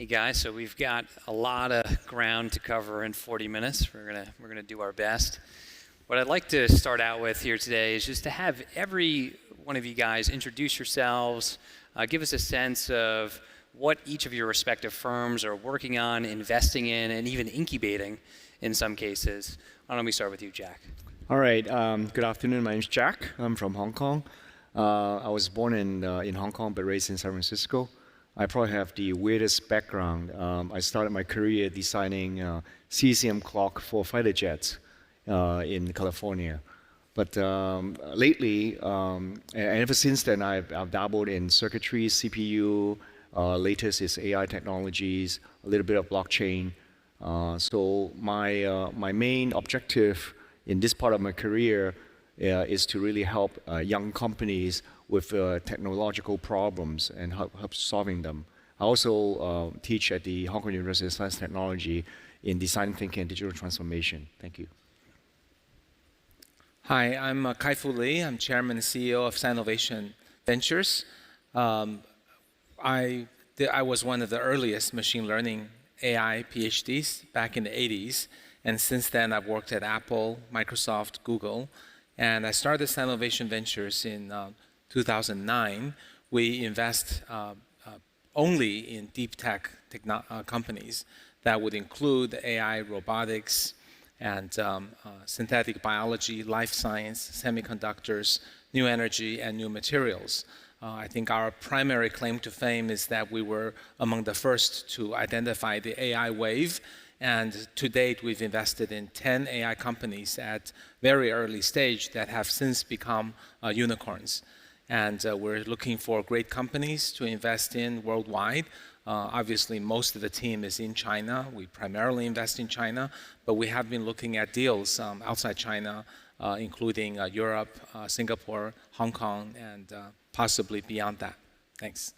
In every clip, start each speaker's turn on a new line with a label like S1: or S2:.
S1: Hey guys, so we've got a lot of ground to cover in 40 minutes. We're gonna do our best. What I'd like to start out with here today is just to have every one of you guys introduce yourselves, give us a sense of what each of your respective firms are working on, investing in, and even incubating in some cases. Why don't we start with you, Jack?
S2: All right. Good afternoon. My name is Jack. I'm from Hong Kong. I was born in Hong Kong but raised in San Francisco. I probably have the weirdest background. I started my career designing cesium clock for fighter jets in California. But lately, and ever since then, I've dabbled in circuitry, CPU, latest is AI technologies, a little bit of blockchain. So my main objective in this part of my career is to really help young companies with technological problems and help solving them. I also teach at the Hong Kong University of Science and Technology in design thinking and digital transformation. Thank you.
S3: Hi, I'm Kai-Fu Lee. I'm chairman and CEO of Sinovation Ventures. I was one of the earliest machine learning AI PhDs back in the 80s. And since then, I've worked at Apple, Microsoft, Google. And I started Sinovation Ventures in 2009. We invest only in deep tech companies that would include AI, robotics, and synthetic biology, life science, semiconductors, new energy, and new materials. I think our primary claim to fame is that we were among the first to identify the AI wave. And to date, we've invested in 10 AI companies at very early stage that have since become unicorns. And we're looking for great companies to invest in worldwide. Obviously, most of the team is in China. We primarily invest in China, but we have been looking at deals outside China, including Europe, Singapore, Hong Kong, and possibly beyond that. Thanks.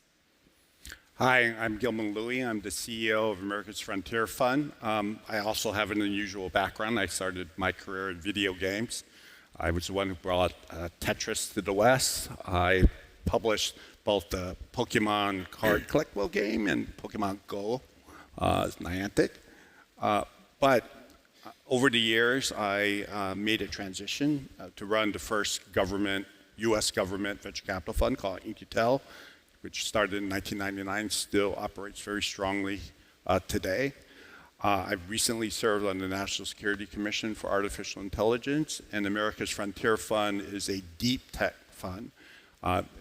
S4: Hi, I'm Gilman Louie. I'm the CEO of America's Frontier Fund. I also have an unusual background. I started my career in video games. I was the one who brought Tetris to the West. I published both the Pokemon card collectible game and Pokemon Go, Niantic. But over the years, I made a transition to run the first U.S. government venture capital fund called In-Q-Tel, which started in 1999, still operates very strongly today. I've recently served on the National Security Commission for Artificial Intelligence, and America's Frontier Fund is a deep tech fund.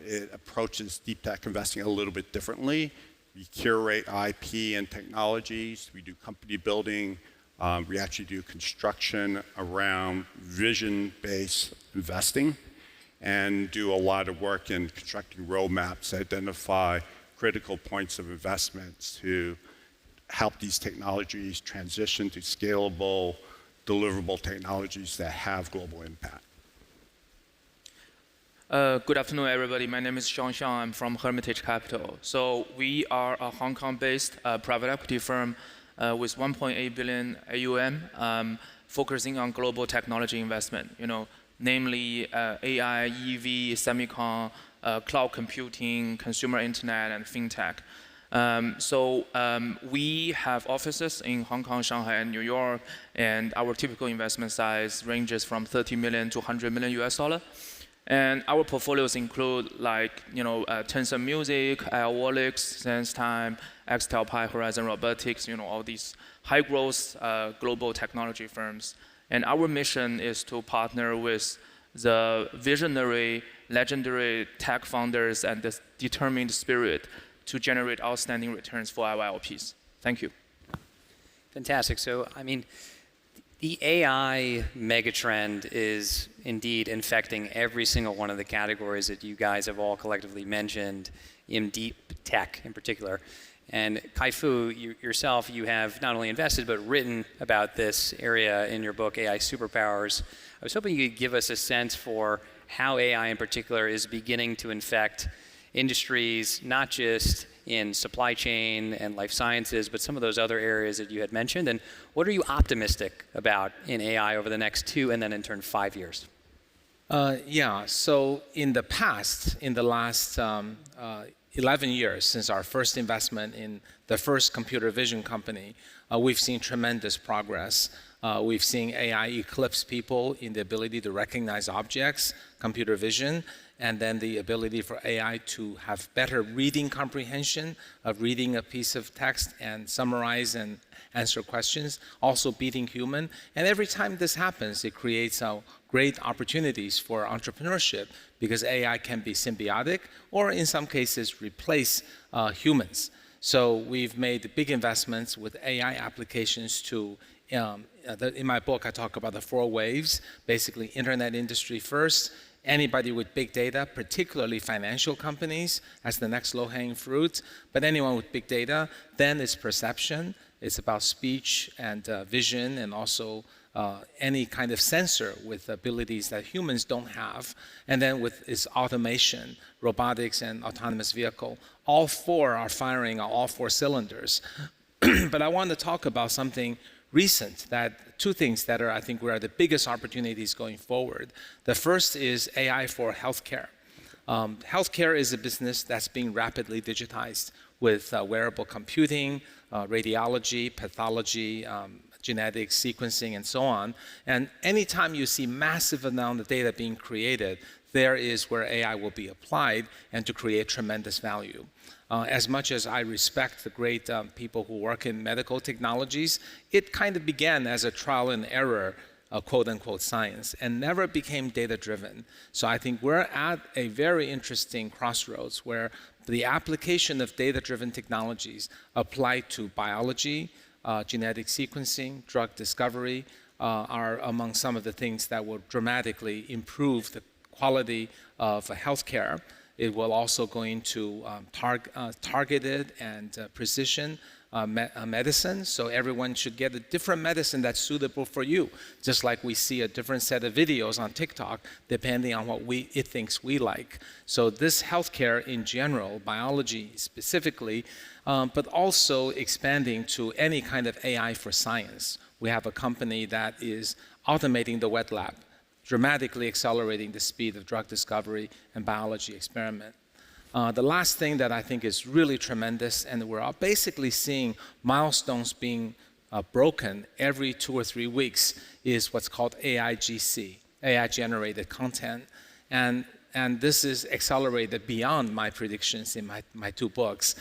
S4: It approaches deep tech investing a little bit differently. We curate IP and technologies. We do company building. We actually do construction around vision-based investing and do a lot of work in constructing roadmaps to identify critical points of investments to help these technologies transition to scalable, deliverable technologies that have global impact.
S5: Good afternoon, everybody. My name is Xiang. I'm from Hermitage Capital. So we are a Hong Kong-based private equity firm with 1.8 billion AUM, focusing on global technology investment. Namely AI, EV, semicon, cloud computing, consumer internet, and fintech. We have offices in Hong Kong, Shanghai, and New York, and our typical investment size ranges from 30 million to 100 million US$. And our portfolios include Tencent Music, Airwallex, SenseTime, XTelPi, Horizon Robotics, all these high-growth global technology firms. And our mission is to partner with the visionary, legendary tech founders and the determined spirit to generate outstanding returns for our LPs. Thank you.
S1: Fantastic. So, the AI megatrend is indeed infecting every single one of the categories that you guys have all collectively mentioned in deep tech in particular. And Kai-Fu, yourself, you have not only invested but written about this area in your book, AI Superpowers. I was hoping you could give us a sense for how AI in particular is beginning to infect industries, not just in supply chain and life sciences, but some of those other areas that you had mentioned. And what are you optimistic about in AI over the next 2 and then in turn 5 years?
S3: So in the past, in the last 11 years since our first investment in the first computer vision company, we've seen tremendous progress. We've seen AI eclipse people in the ability to recognize objects, computer vision, and then the ability for AI to have better reading comprehension of reading a piece of text and summarize and answer questions, also beating human. And every time this happens, it creates great opportunities for entrepreneurship because AI can be symbiotic or in some cases replace humans. So we've made big investments with AI applications to in my book, I talk about the 4 waves, basically internet industry first, anybody with big data, particularly financial companies, as the next low-hanging fruit, but anyone with big data, then it's perception. It's about speech and vision and also any kind of sensor with abilities that humans don't have. And then with its automation, robotics and autonomous vehicle, all 4 are firing on all 4 cylinders. But I want to talk about something recent, that 2 things that I think are the biggest opportunities going forward. The first is AI for healthcare. Healthcare is a business that's being rapidly digitized with wearable computing, radiology, pathology, genetics, sequencing, and so on. And anytime you see massive amount of data being created, there is where AI will be applied and to create tremendous value. As much as I respect the great people who work in medical technologies, it kind of began as a trial and error, quote-unquote science, and never became data-driven. So I think we're at a very interesting crossroads where the application of data-driven technologies applied to biology, genetic sequencing, drug discovery are among some of the things that will dramatically improve the quality of healthcare. It will also go into targeted and precision medicine, so everyone should get a different medicine that's suitable for you, just like we see a different set of videos on TikTok depending on what it thinks we like. So this healthcare in general, biology specifically, but also expanding to any kind of AI for science. We have a company that is automating the wet lab, dramatically accelerating the speed of drug discovery and biology experiment. The last thing that I think is really tremendous, and we're basically seeing milestones being broken every 2 or 3 weeks, is what's called AIGC, AI-generated content. And this is accelerated beyond my predictions in my 2 books.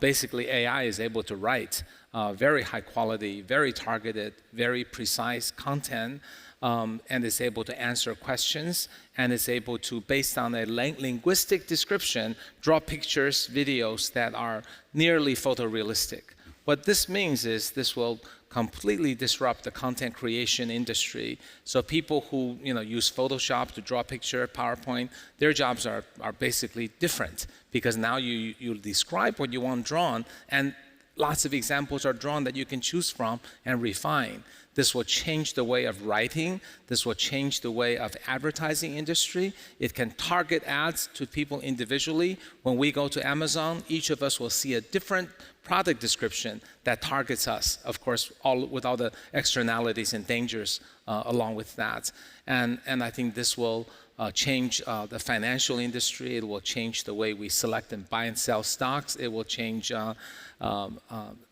S3: Basically, AI is able to write very high quality, very targeted, very precise content, and is able to answer questions, and is able to, based on a linguistic description, draw pictures, videos that are nearly photorealistic. What this means is this will completely disrupt the content creation industry. So people who use Photoshop to draw a picture, PowerPoint, their jobs are basically different, because now you describe what you want drawn, and lots of examples are drawn that you can choose from and refine. This will change the way of writing. This will change the way of advertising industry. It can target ads to people individually. When we go to Amazon, each of us will see a different product description that targets us, of course, with all the externalities and dangers along with that. And I think this will change the financial industry. It will change the way we select and buy and sell stocks. It will change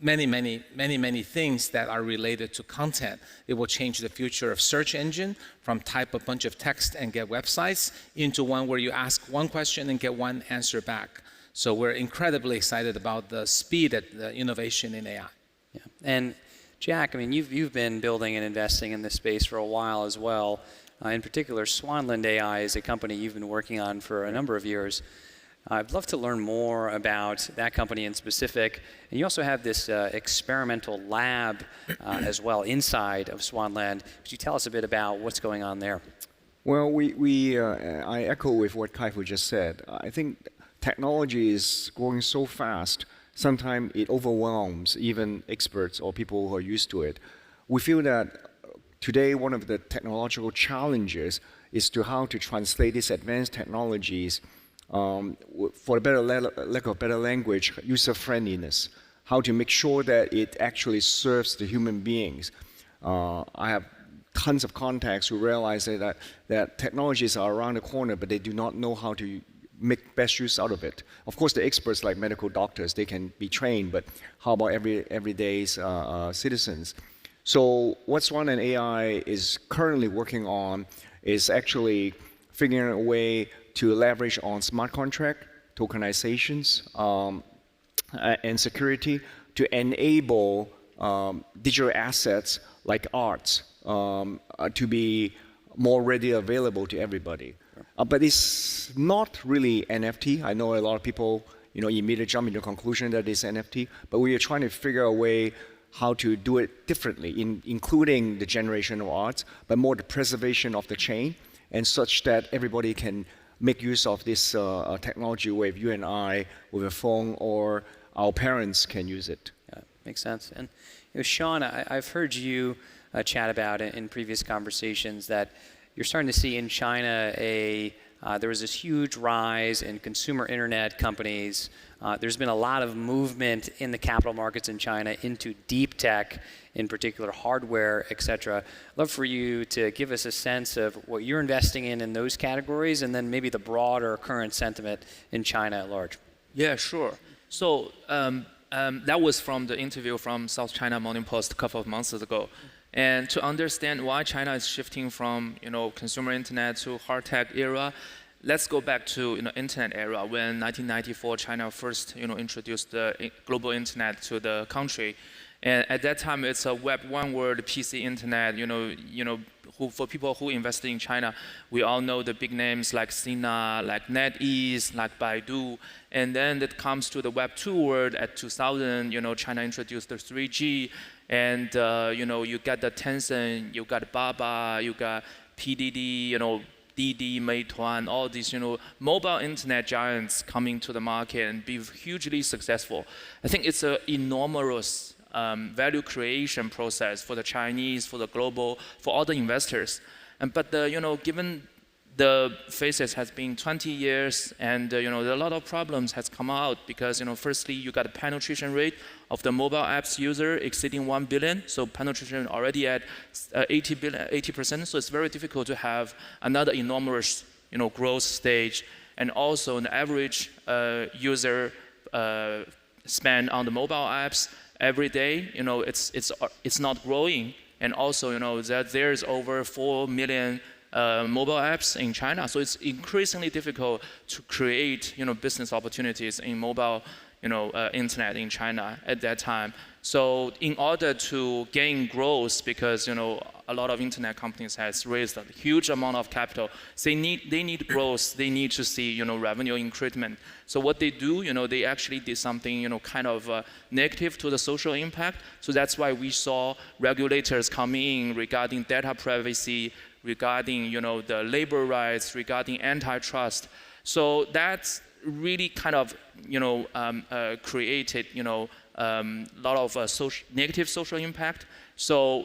S3: many things that are related to content. It will change the future of search engine from type a bunch of text and get websites into one where you ask one question and get one answer back. So we're incredibly excited about the speed of the innovation in AI.
S1: Yeah. And Jack, I mean, you've been building and investing in this space for a while as well. In particular, Swanland.ai is a company you've been working on for a number of years. I'd love to learn more about that company in specific. And you also have this experimental lab as well inside of Swanland. Could you tell us a bit about what's going on there?
S2: Well, I echo with what Kyber just said. I think technology is growing so fast, sometimes it overwhelms even experts or people who are used to it. We feel that today one of the technological challenges is to how to translate these advanced technologies for a better lack of better language, user-friendliness, how to make sure that it actually serves the human beings. I have tons of contacts who realize that technologies are around the corner, but they do not know how to make best use out of it. Of course, the experts like medical doctors, they can be trained, but how about everyday's citizens? So what Swanland.ai is currently working on is actually figuring a way to leverage on smart contract, tokenizations, and security to enable digital assets like arts to be more readily available to everybody. But it's not really NFT. I know a lot of people, immediately jump into the conclusion that it's NFT, but we are trying to figure a way how to do it differently, including the generation of arts, but more the preservation of the chain, and such that everybody can make use of this technology where you and I, with a phone, or our parents can use it.
S1: Yeah, makes sense. And Sean, I've heard you chat about it in previous conversations that you're starting to see in China there was this huge rise in consumer internet companies. There's been a lot of movement in the capital markets in China into deep tech, in particular hardware, et cetera. I'd love for you to give us a sense of what you're investing in those categories, and then maybe the broader current sentiment in China at large.
S5: Yeah, sure. So that was from the interview from South China Morning Post a couple of months ago. And to understand why China is shifting from consumer internet to hard tech era, let's go back to internet era when 1994 China first introduced the global internet to the country. And at that time, it's a web one word PC internet. For people who invested in China, we all know the big names like Sina, like NetEase, like Baidu. And then it comes to the web two word at 2000. China introduced the 3G, and you got the Tencent, you got Baba, you got PDD, Didi, Meituan, all these mobile internet giants coming to the market and be hugely successful. I think it's an enormous value creation process for the Chinese, for the global, for all the investors. But given the phases has been 20 years, and a lot of problems has come out because firstly you got a penetration rate of the mobile apps user exceeding 1 billion, so penetration already at 80%. So it's very difficult to have another enormous growth stage, and also an average user spend on the mobile apps every day, it's not growing, and also that there's over 4 million mobile apps in China, so it's increasingly difficult to create business opportunities in mobile internet in China at that time. So in order to gain growth, because a lot of internet companies has raised a huge amount of capital, they need growth, they need to see revenue increment. So what they do, they actually did something kind of negative to the social impact. So that's why we saw regulators coming in regarding data privacy, regarding the labor rights, regarding antitrust. So that's really kind of created lot of negative social impact. So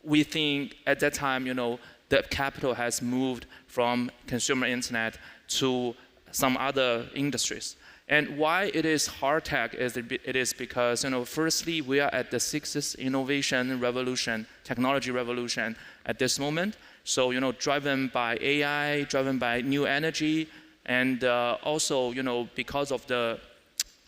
S5: we think at that time the capital has moved from consumer internet to some other industries. And why it is hard tech is it is because firstly we are at the sixth innovation revolution, technology revolution at this moment. So driven by AI, driven by new energy, and also because of the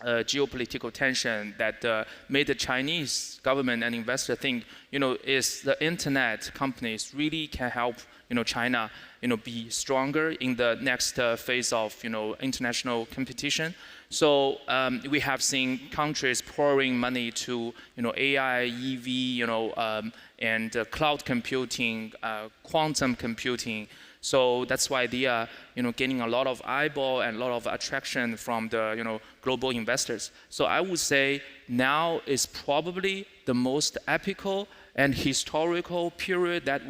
S5: geopolitical tension that made the Chinese government and investor think is the internet companies really can help China be stronger in the next phase of international competition. So we have seen countries pouring money to AI, EV, and cloud computing, quantum computing. So that's why they are gaining a lot of eyeball and a lot of attraction from the global investors. So I would say now is probably the most epical and historical period that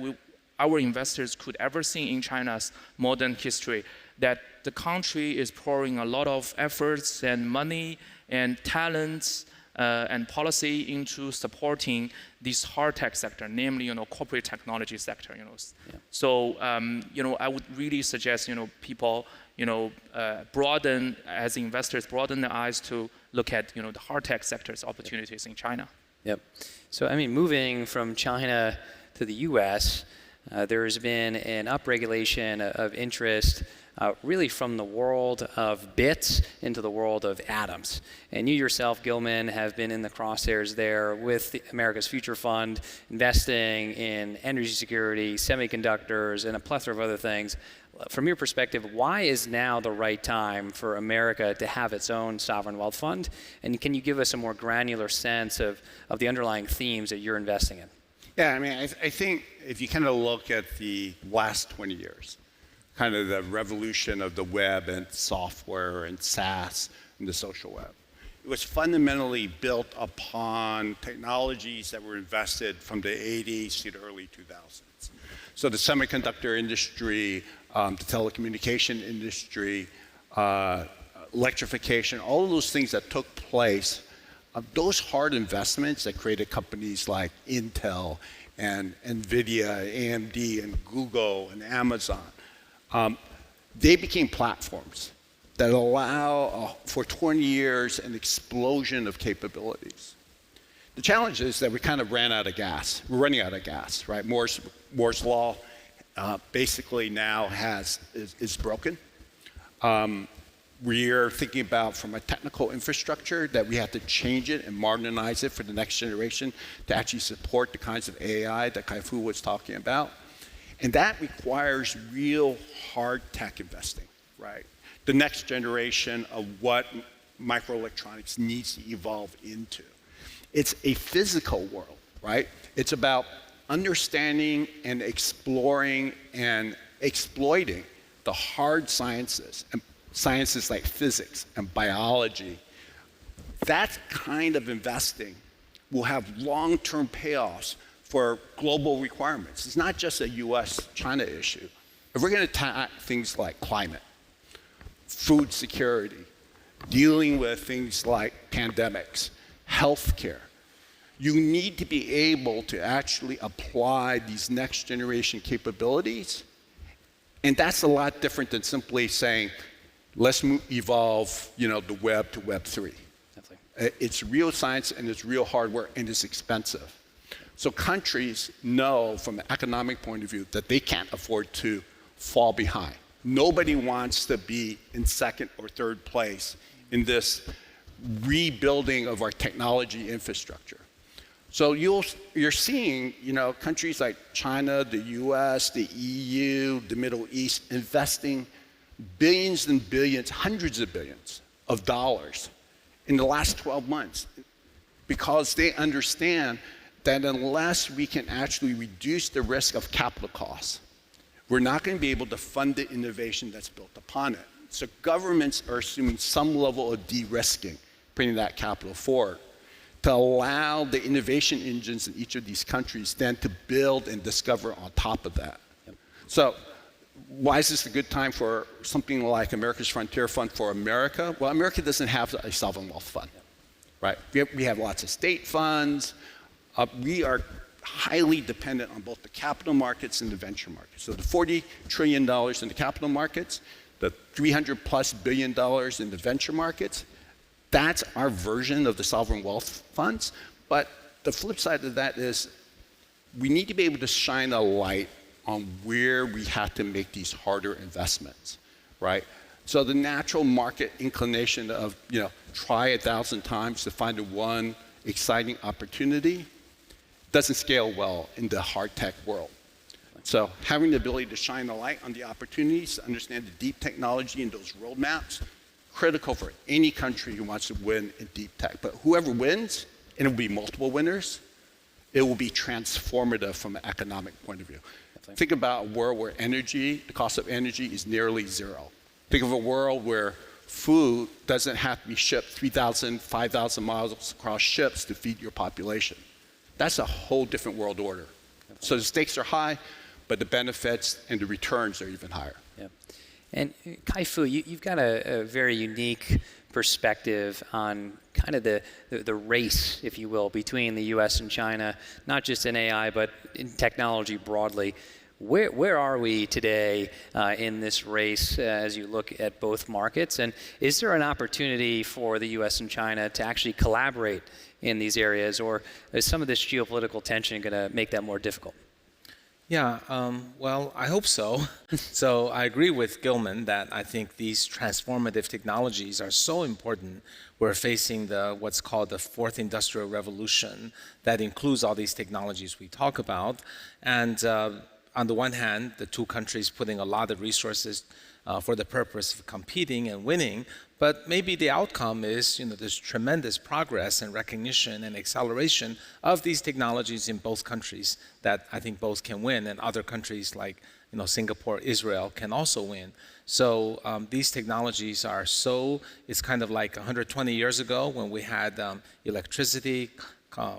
S5: our investors could ever see in China's modern history. That the country is pouring a lot of efforts and money and talents and policy into supporting this hard tech sector, namely corporate technology sector. Yeah. So I would really suggest people broaden, as investors, broaden their eyes to look at the hard tech sector's opportunities in China.
S1: Yep. So I mean, moving from China to the U.S., there's been an upregulation of interest really from the world of bits into the world of atoms. And you yourself, Gilman, have been in the crosshairs there with the America's Future Fund, investing in energy security, semiconductors, and a plethora of other things. From your perspective, why is now the right time for America to have its own sovereign wealth fund? And can you give us a more granular sense of the underlying themes that you're investing in?
S4: Yeah, I mean, I think if you kind of look at the last 20 years, kind of the revolution of the web and software and SaaS and the social web, it was fundamentally built upon technologies that were invested from the 80s to the early 2000s. So the semiconductor industry, the telecommunication industry, electrification, all of those things that took place, those hard investments that created companies like Intel and NVIDIA, AMD, and Google, and Amazon, they became platforms that allow, for 20 years, an explosion of capabilities. The challenge is that we kind of ran out of gas. We're running out of gas, right? Moore's law basically now is broken. We are thinking about, from a technical infrastructure, that we have to change it and modernize it for the next generation to actually support the kinds of AI that Kai-Fu was talking about. And that requires real hard tech investing, right? The next generation of what microelectronics needs to evolve into. It's a physical world, right? It's about understanding and exploring and exploiting the hard sciences, and sciences like physics and biology. That kind of investing will have long-term payoffs for global requirements. It's not just a US-China issue. If we're going to attack things like climate, food security, dealing with things like pandemics, healthcare, you need to be able to actually apply these next generation capabilities. And that's a lot different than simply saying, let's evolve, the web to Web 3. Definitely. It's real science and it's real hardware and it's expensive. So countries know from an economic point of view that they can't afford to fall behind. Nobody wants to be in second or third place in this rebuilding of our technology infrastructure. So you're seeing, countries like China, the US, the EU, the Middle East investing billions and billions, hundreds of billions of dollars in the last 12 months because they understand that unless we can actually reduce the risk of capital costs, we're not going to be able to fund the innovation that's built upon it. So governments are assuming some level of de-risking, bringing that capital forward, to allow the innovation engines in each of these countries then to build and discover on top of that. Yep. So why is this a good time for something like America's Frontier Fund for America? Well, America doesn't have a sovereign wealth fund, right? We have lots of state funds. We are highly dependent on both the capital markets and the venture markets. So the $40 trillion in the capital markets, the $300+ billion in the venture markets, that's our version of the sovereign wealth funds. But the flip side of that is we need to be able to shine a light on where we have to make these harder investments, right? So the natural market inclination of, try 1,000 times to find one exciting opportunity doesn't scale well in the hard tech world. So having the ability to shine a light on the opportunities, to understand the deep technology and those roadmaps, critical for any country who wants to win in deep tech. But whoever wins, and it will be multiple winners, it will be transformative from an economic point of view. Definitely. Think about a world where the cost of energy is nearly zero. Think of a world where food doesn't have to be shipped 3,000, 5,000 miles across ships to feed your population. That's a whole different world order. Definitely. So the stakes are high, but the benefits and the returns are even higher.
S1: Yeah. And Kai-Fu, you've got a very unique perspective on kind of the race, if you will, between the US and China, not just in AI, but in technology broadly. Where are we today in this race as you look at both markets? And is there an opportunity for the US and China to actually collaborate in these areas, or is some of this geopolitical tension going to make that more difficult?
S3: Yeah, well, I hope so. So I agree with Gilman that I think these transformative technologies are so important. We're facing what's called the fourth industrial revolution that includes all these technologies we talk about. And on the one hand, the two countries putting a lot of resources for the purpose of competing and winning, but maybe the outcome is, there's tremendous progress and recognition and acceleration of these technologies in both countries that I think both can win, and other countries like, Singapore, Israel can also win. So these technologies are it's kind of like 120 years ago when we had electricity,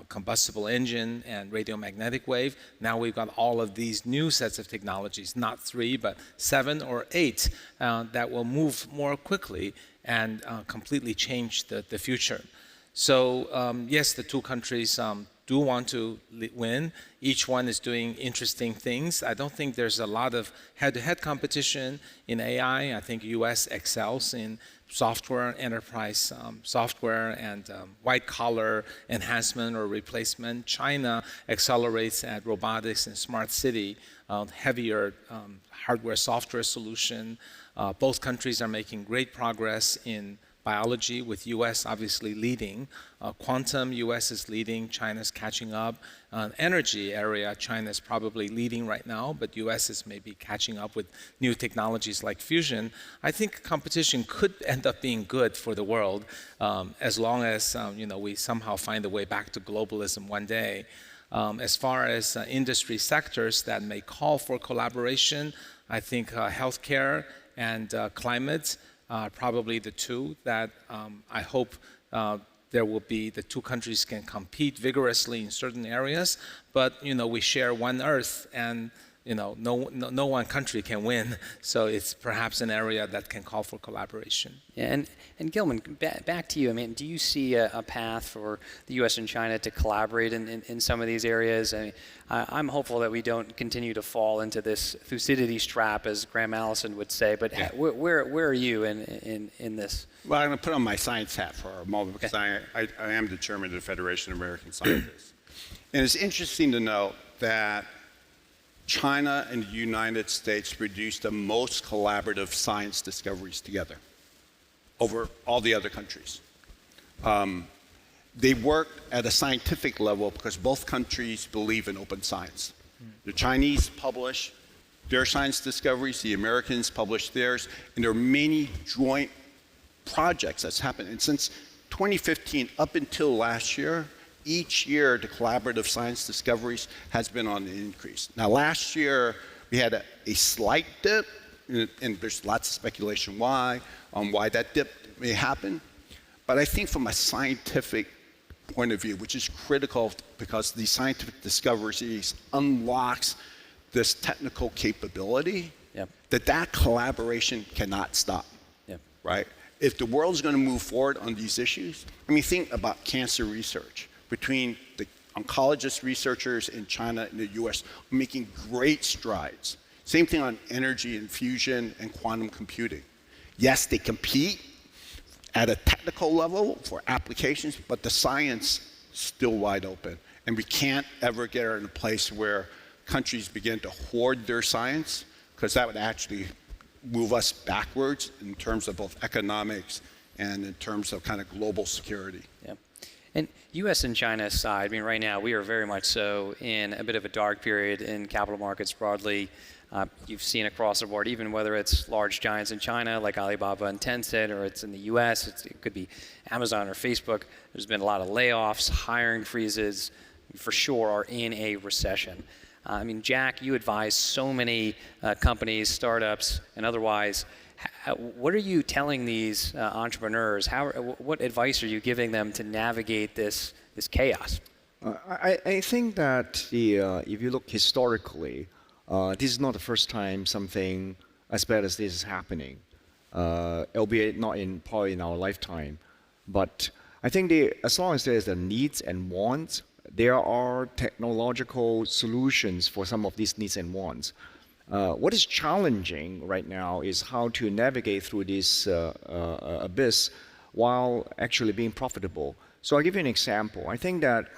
S3: combustible engine, and radiomagnetic wave. Now we've got all of these new sets of technologies, not 3, but 7 or 8, that will move more quickly and completely change the future. So yes, the two countries do want to win. Each one is doing interesting things. I don't think there's a lot of head-to-head competition in AI. I think US excels in software, enterprise software, and white-collar enhancement or replacement. China accelerates at robotics and smart city, heavier hardware-software solution. Both countries are making great progress in biology, with US obviously leading. Quantum, US is leading, China's catching up. Energy area, China's probably leading right now, but US is maybe catching up with new technologies like fusion. I think competition could end up being good for the world, as long as we somehow find a way back to globalism one day. As far as industry sectors that may call for collaboration, I think healthcare and climate are probably the two that I hope there will be, the two countries can compete vigorously in certain areas, but we share one Earth, and no one country can win. So it's perhaps an area that can call for collaboration.
S1: Yeah, and Gilman, back to you. I mean, do you see a path for the U.S. and China to collaborate in some of these areas? I mean, I'm hopeful that we don't continue to fall into this Thucydides trap, as Graham Allison would say. But
S4: Yeah.
S1: where are you in this?
S4: Well, I'm going to put on my science hat for a moment because I am the chairman of the Federation of American Scientists. And it's interesting to note that China and the United States produced the most collaborative science discoveries together over all the other countries. They worked at a scientific level because both countries believe in open science. The Chinese publish their science discoveries, the Americans publish theirs, and there are many joint projects that's happened. And since 2015 up until last year, each year the collaborative science discoveries has been on the increase. Now last year we had a slight dip, and there's lots of speculation why that dip may happen. But I think from a scientific point of view, which is critical because these scientific discoveries unlocks this technical capability,
S1: Yep.
S4: that collaboration cannot stop,
S1: Yep.
S4: right? If the world is going to move forward on these issues, I mean, think about cancer research between the oncologist researchers in China and the US making great strides. Same thing on energy and fusion and quantum computing. Yes, they compete at a technical level for applications, but the science is still wide open. And we can't ever get in a place where countries begin to hoard their science, because that would actually move us backwards in terms of both economics and in terms of kind of global security.
S1: Yeah. And U.S. and China aside, I mean, right now we are very much so in a bit of a dark period in capital markets broadly. You've seen across the board, even whether it's large giants in China like Alibaba and Tencent, or it's in the U.S., it could be Amazon or Facebook. There's been a lot of layoffs, hiring freezes, for sure are in a recession. I mean, Jack, you advise so many companies, startups, and otherwise. What are you telling these entrepreneurs? What advice are you giving them to navigate this chaos?
S2: I think that if you look historically, this is not the first time something as bad as this is happening, albeit not probably in our lifetime. But I think as long as there's the needs and wants, there are technological solutions for some of these needs and wants. What is challenging right now is how to navigate through this abyss while actually being profitable. So I'll give you an example. I think that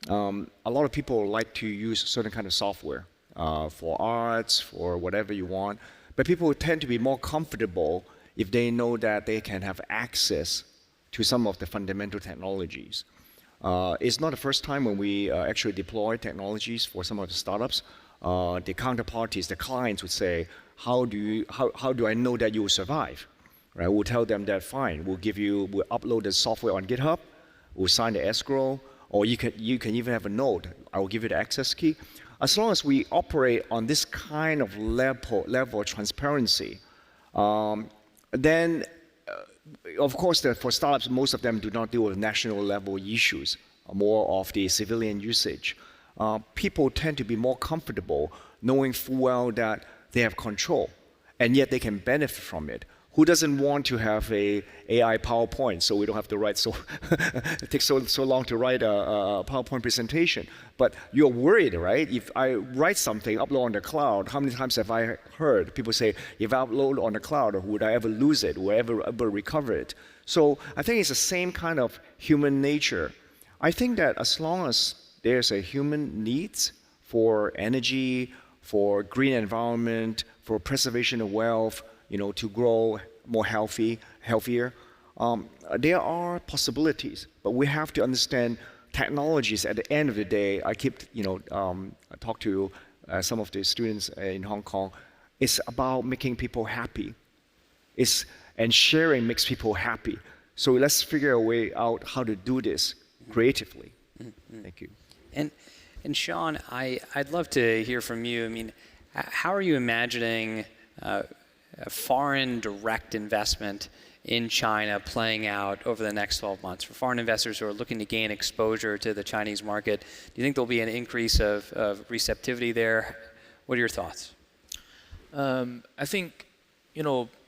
S2: a lot of people like to use certain kind of software. for arts, for whatever you want. But people tend to be more comfortable if they know that they can have access to some of the fundamental technologies. It's not the first time when we actually deploy technologies for some of the startups. The counterparties, the clients would say, how do I know that you will survive? Right? We'll tell them that fine, we'll upload the software on GitHub, we'll sign the escrow, or you can even have a node. I will give you the access key. As long as we operate on this kind of level of transparency, then of course, for startups, most of them do not deal with national level issues, more of the civilian usage. People tend to be more comfortable knowing full well that they have control, and yet they can benefit from it. Who doesn't want to have a AI PowerPoint so we don't have to write it takes so long to write a PowerPoint presentation? But you're worried, right? If I write something, upload on the cloud, how many times have I heard people say, if I upload on the cloud, would I ever lose it? Would I ever recover it? So I think it's the same kind of human nature. I think that as long as there's a human needs for energy, for green environment, for preservation of wealth, to grow more healthier, there are possibilities. But we have to understand technologies at the end of the day. I keep, I talk to some of the students in Hong Kong. It's about making people happy. And sharing makes people happy. So let's figure a way out how to do this creatively. Mm-hmm. Thank you.
S1: And Sean, I'd love to hear from you. I mean, how are you imagining a foreign direct investment in China playing out over the next 12 months? For foreign investors who are looking to gain exposure to the Chinese market, do you think there'll be an increase of receptivity there? What are your thoughts?
S5: I think,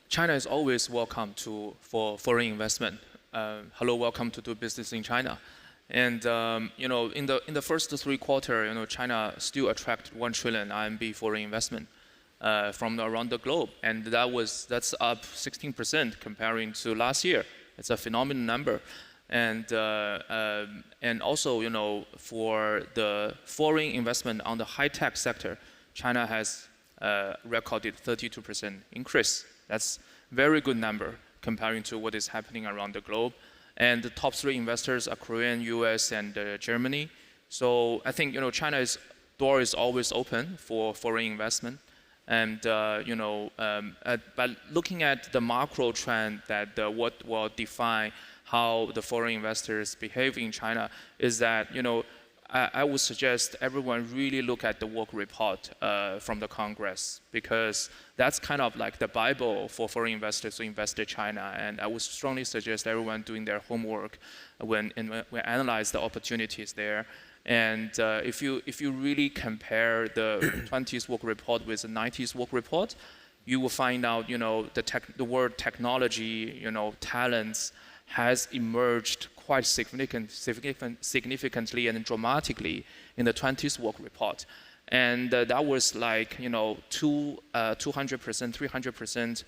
S5: China is always welcome for foreign investment. Hello, welcome to do business in China. And in the first 3 quarters, China still attracted 1 trillion RMB foreign investment from around the globe, and that's up 16% comparing to last year. It's a phenomenal number, and also for the foreign investment on the high-tech sector, China has recorded 32% increase. That's very good number comparing to what is happening around the globe. And the top 3 investors are Korean, US, and Germany. So I think China's door is always open for foreign investment. And but looking at the macro trend that what will define how the foreign investors behave in China is that I would suggest everyone really look at the work report from the Congress, because that's kind of like the Bible for foreign investors to invest in China. And I would strongly suggest everyone doing their homework when analyze the opportunities there. And if you really compare the 20s work report with the 90s work report, you will find out the word technology, talents has emerged quite significantly and dramatically in the 20s work report. And that was like 200%, 300%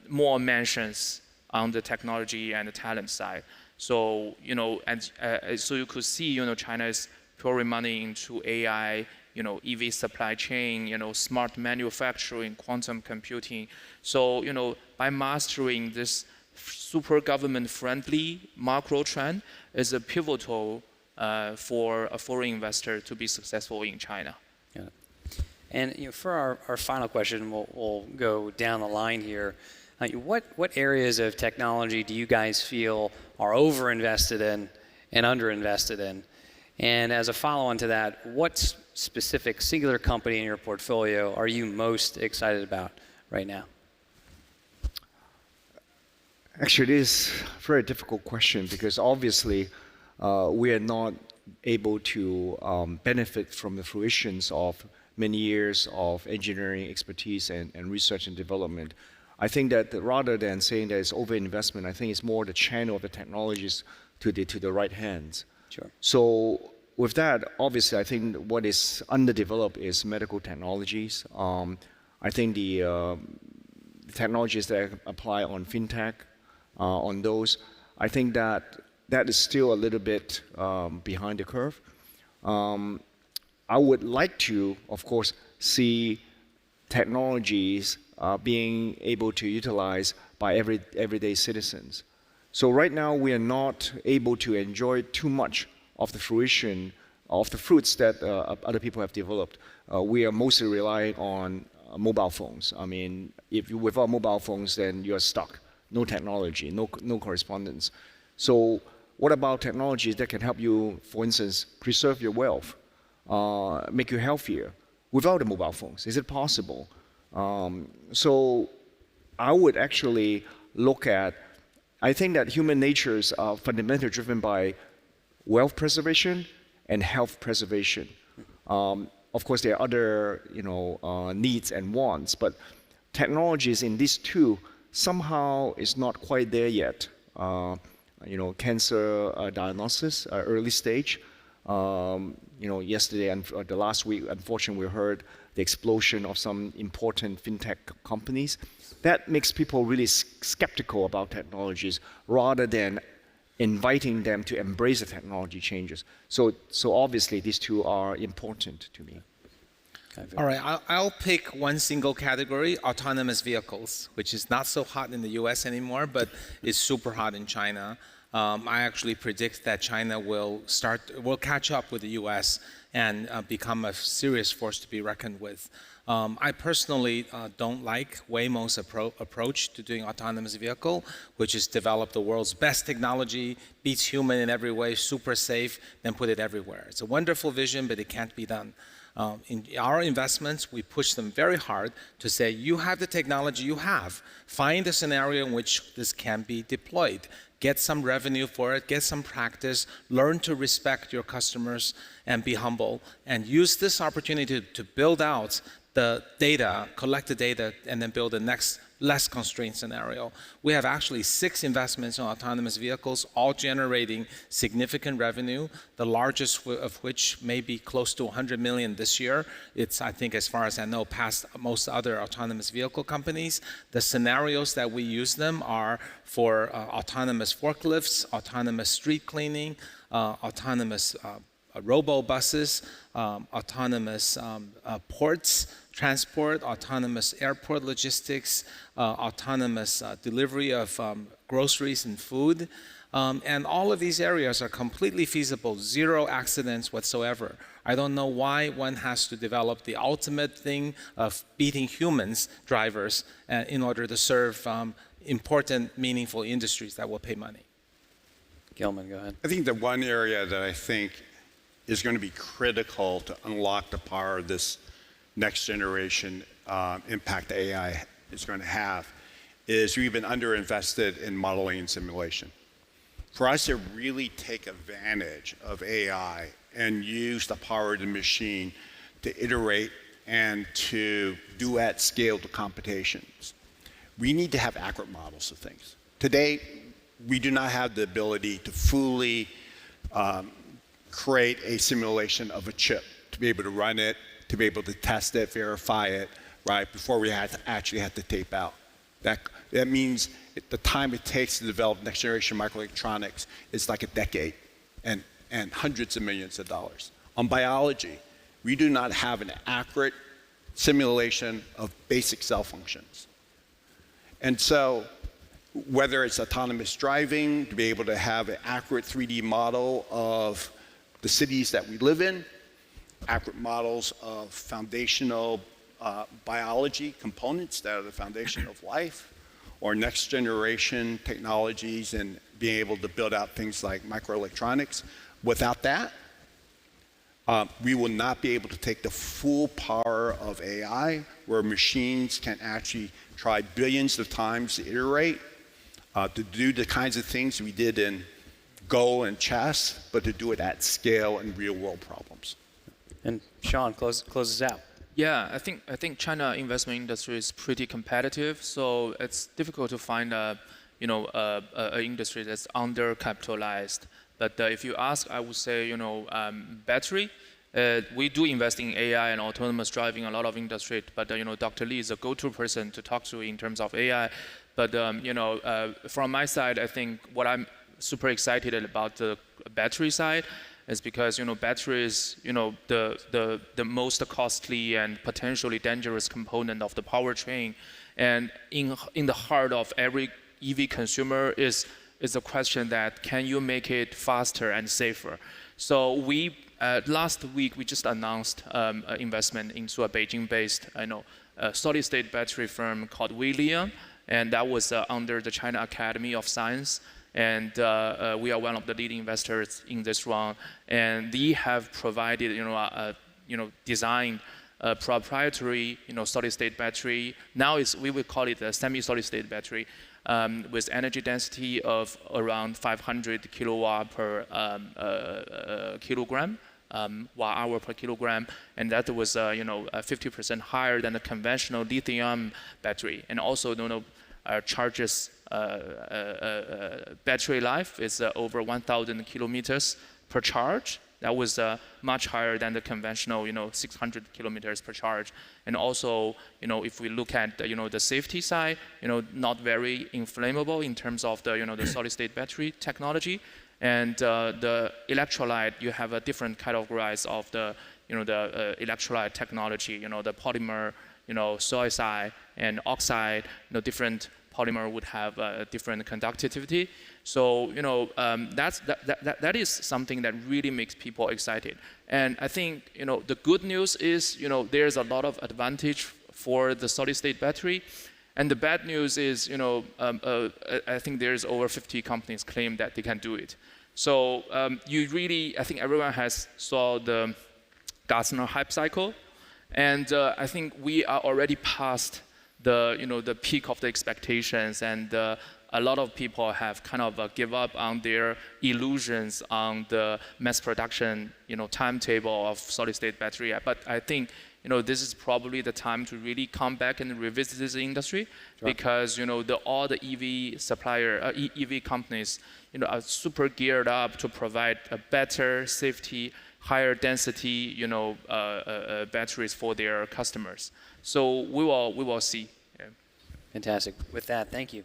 S5: more mentions on the technology and the talent side. So so you could see China is pouring money into AI, EV supply chain, smart manufacturing, quantum computing. So by mastering this super government-friendly macro trend is a pivotal for a foreign investor to be successful in China.
S1: Yeah. And for our final question, we'll go down the line here. What areas of technology do you guys feel are over-invested in and under-invested in? And as a follow-on to that, what specific singular company in your portfolio are you most excited about right now?
S2: Actually, it is a very difficult question because obviously we are not able to benefit from the fruitions of many years of engineering expertise and research and development. I think that rather than saying that it's overinvestment, I think it's more the channel of the technologies to the right hands.
S1: Sure.
S2: So with that, obviously, I think what is underdeveloped is medical technologies. I think the technologies that apply on fintech, on those, I think that is still a little bit behind the curve. I would like to, of course, see technologies being able to utilize by everyday citizens. So right now we are not able to enjoy too much of the fruition of the fruits that other people have developed. We are mostly relying on mobile phones. I mean, if you without mobile phones, then you're stuck. No technology, no correspondence. So what about technologies that can help you, for instance, preserve your wealth, make you healthier without the mobile phones? Is it possible? So I would actually look at, I think that human natures are fundamentally driven by wealth preservation and health preservation. Of course, there are other needs and wants, but technologies in these two somehow is not quite there yet. Cancer diagnosis, early stage. Yesterday and the last week, unfortunately, we heard the explosion of some important fintech companies. That makes people really skeptical about technologies rather than inviting them to embrace the technology changes. So obviously, these two are important to me.
S3: All right, I'll pick one single category, autonomous vehicles, which is not so hot in the US anymore, but is super hot in China. I actually predict that China will catch up with the US and become a serious force to be reckoned with. I personally don't like Waymo's approach to doing autonomous vehicle, which is develop the world's best technology, beats human in every way, super safe, then put it everywhere. It's a wonderful vision, but it can't be done. In our investments, we push them very hard to say, you have the technology you have. Find a scenario in which this can be deployed. Get some revenue for it, get some practice, learn to respect your customers and be humble, and use this opportunity to build out the data, collect the data, and then build the next less constrained scenario. We have actually 6 investments in autonomous vehicles, all generating significant revenue, the largest of which may be close to 100 million this year. It's, I think, as far as I know, past most other autonomous vehicle companies. The scenarios that we use them are for autonomous forklifts, autonomous street cleaning, autonomous robo-buses, autonomous ports, transport, autonomous airport logistics, autonomous delivery of groceries and food. And all of these areas are completely feasible, 0 accidents whatsoever. I don't know why one has to develop the ultimate thing of beating humans, drivers, in order to serve important, meaningful industries that will pay money.
S1: Gilman, go ahead.
S4: I think the one area that I think is going to be critical to unlock the power of this next generation impact AI is going to have is we've been underinvested in modeling and simulation. For us to really take advantage of AI and use the power of the machine to iterate and to do at scale the computations, we need to have accurate models of things. Today, we do not have the ability to fully create a simulation of a chip, to be able to run it, to be able to test it, verify it, right, before we actually have to tape out. That means the time it takes to develop next generation microelectronics is like a decade and hundreds of millions of dollars. On biology, we do not have an accurate simulation of basic cell functions. And so whether it's autonomous driving, to be able to have an accurate 3D model of the cities that we live in, accurate models of foundational biology components that are the foundation of life, or next generation technologies and being able to build out things like microelectronics. Without that, we will not be able to take the full power of AI, where machines can actually try billions of times to iterate, to do the kinds of things we did in Go and chess, but to do it at scale in real world problems.
S1: And Sean, close us out.
S5: Yeah, I think China investment industry is pretty competitive, so it's difficult to find a industry that's undercapitalized. But if you ask, I would say battery. We do invest in AI and autonomous driving a lot of industry, but Dr. Lee is a go-to person to talk to in terms of AI. But from my side, I think what I'm super excited about the battery side is because battery is the most costly and potentially dangerous component of the powertrain, and in the heart of every EV consumer is a question that can you make it faster and safer. So we last week we just announced an investment into a Beijing-based solid-state battery firm called Weilian, and that was under the China Academy of Science. And we are one of the leading investors in this round. And they have provided, designed a proprietary, solid-state battery. Now we will call it a semi-solid-state battery with energy density of around 500 kilowatt per kilogram, watt-hour per kilogram, and that was 50% higher than the conventional lithium battery, and also charges battery life is over 1,000 kilometers per charge. That was much higher than the conventional 600 kilometers per charge. And also if we look at the safety side, not very inflammable in terms of the solid state battery technology. And the electrolyte, you have a different categories of the the electrolyte technology, the polymer, soil side and oxide, different polymer would have a different conductivity. So that is something that really makes people excited. And I think the good news is there's a lot of advantage for the solid state battery. And the bad news is I think there's over 50 companies claim that they can do it. So I think everyone has saw the Gartner hype cycle, and I think we are already past the peak of the expectations, and a lot of people have kind of give up on their illusions on the mass production timetable of solid state battery. But I think this is probably the time to really come back and revisit this industry, because all the EV supplier, EV companies, are super geared up to provide a better safety, higher density, batteries for their customers. So we will see. Yeah.
S1: Fantastic. With that, thank you.